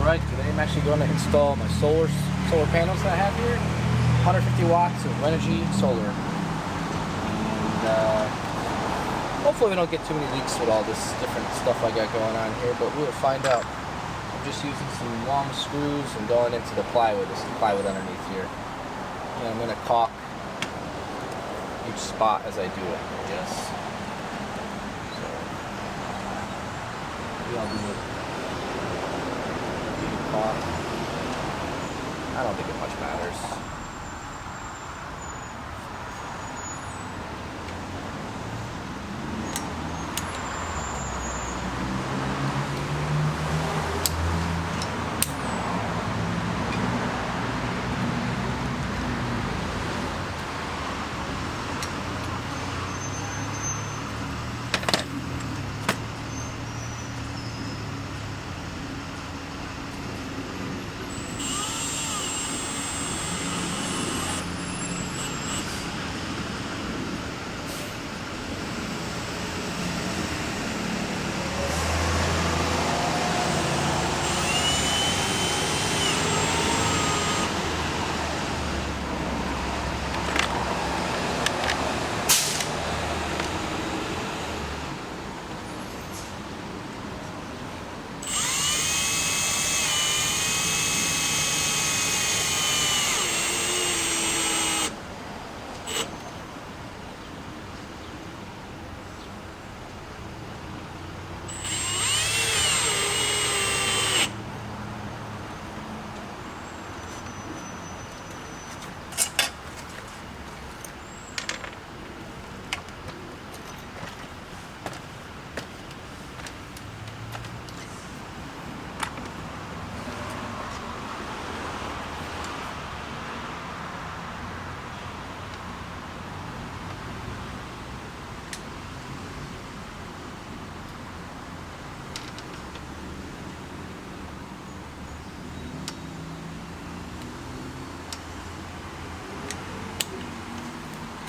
Alright, today I'm actually going to install my solar panels that I have here. 150 watts of Renogy solar. And hopefully we don't get too many leaks with all this different stuff I got going on here, but we'll find out. I'm just using some long screws and going into the plywood. This is plywood underneath here. And I'm going to caulk each spot as I do it, yes. So, maybe I'll do it. I don't think it much matters.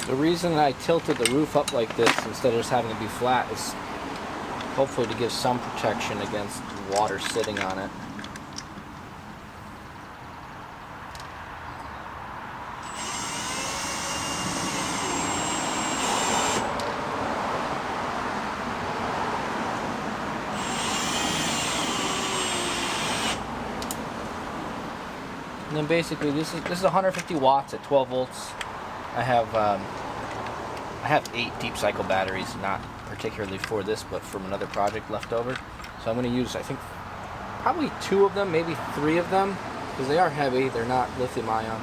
The reason I tilted the roof up like this instead of just having it be flat is hopefully to give some protection against water sitting on it. And then basically this is 150 watts at 12 volts. I have 8 deep cycle batteries, not particularly for this, but from another project left over. So I'm going to use, I think, probably 2 of them, maybe 3 of them, because they are heavy. They're not lithium ion.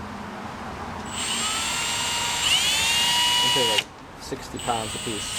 I think they're like 60 pounds a piece.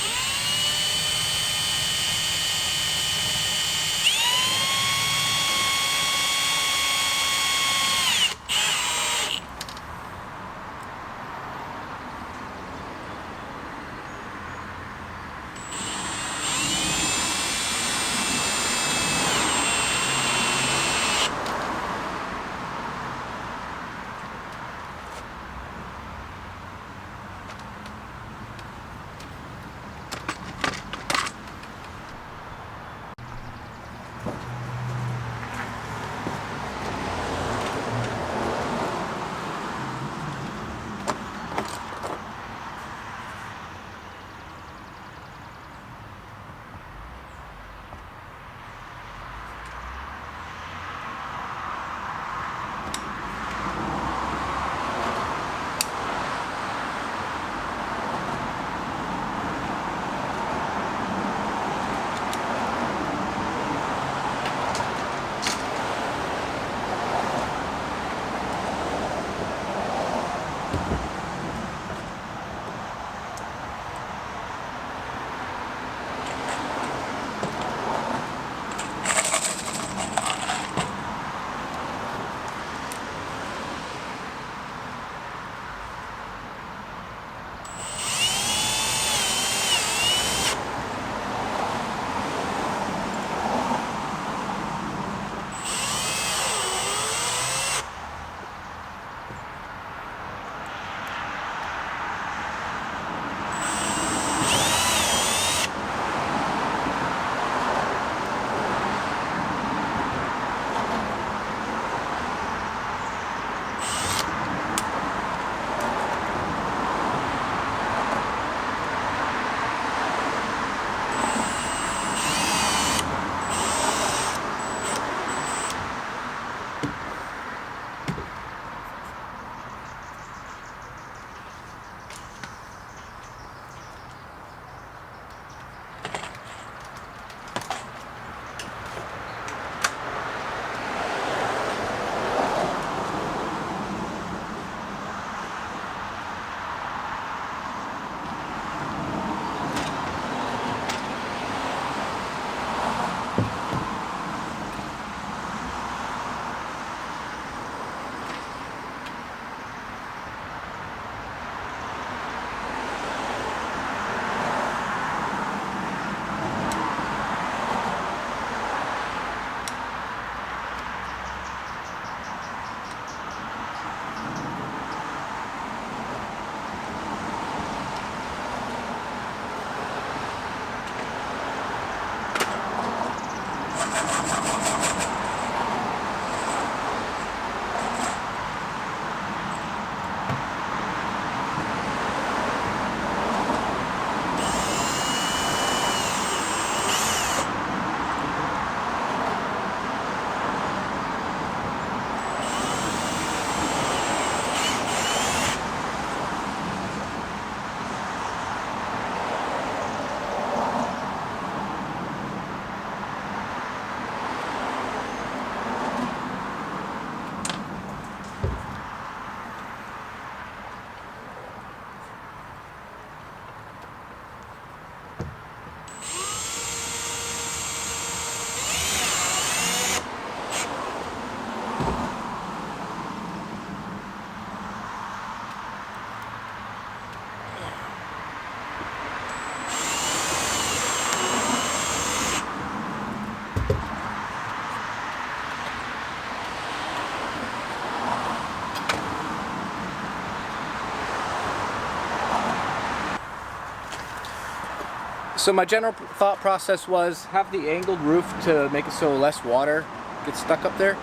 So my general thought process was have the angled roof to make it so less water gets stuck up there.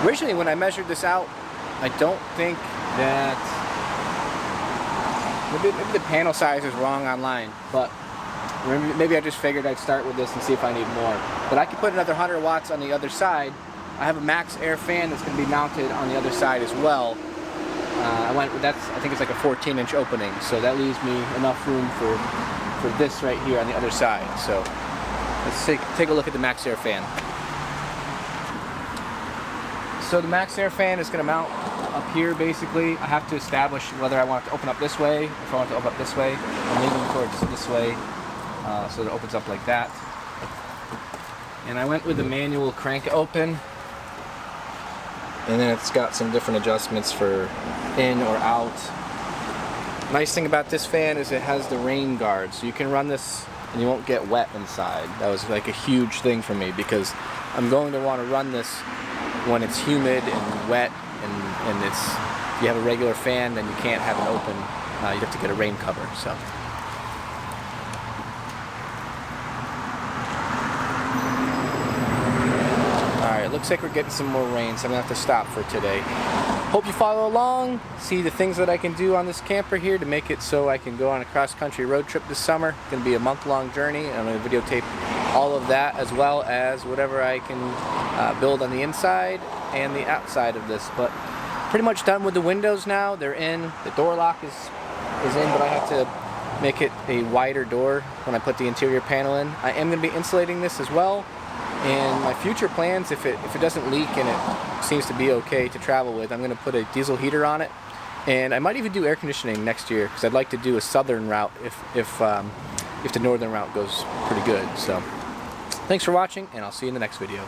Originally when I measured this out, I don't think that, maybe the panel size is wrong online, but maybe I just figured I'd start with this and see if I need more. But I could put another 100 watts on the other side. I have a max air fan that's going to be mounted on the other side as well. I think it's like a 14-inch opening, so that leaves me enough room for this right here on the other side. So let's take a look at the max air fan. So the max air fan is going to mount up here basically. I have to establish whether I want it to open up this way, if I want it to open up this way. I'm leaning towards this way, so it opens up like that. And I went with the manual crank open. And then it's got some different adjustments for in or out. Nice thing about this fan is it has the rain guard, so you can run this and you won't get wet inside. That was like a huge thing for me because I'm going to want to run this when it's humid and wet, and if you have a regular fan, then you can't have it open. You have to get a rain cover. So. Alright, looks like we're getting some more rain, so I'm going to have to stop for today. Hope you follow along, see the things that I can do on this camper here to make it so I can go on a cross-country road trip this summer. It's going to be a month-long journey, and I'm going to videotape all of that as well as whatever I can build on the inside and the outside of this. But pretty much done with the windows now. They're in. The door lock is in, but I have to make it a wider door when I put the interior panel in. I am going to be insulating this as well. And my future plans, if it doesn't leak and it seems to be okay to travel with, I'm going to put a diesel heater on it. And I might even do air conditioning next year because I'd like to do a southern route if the northern route goes pretty good. So thanks for watching, and I'll see you in the next video.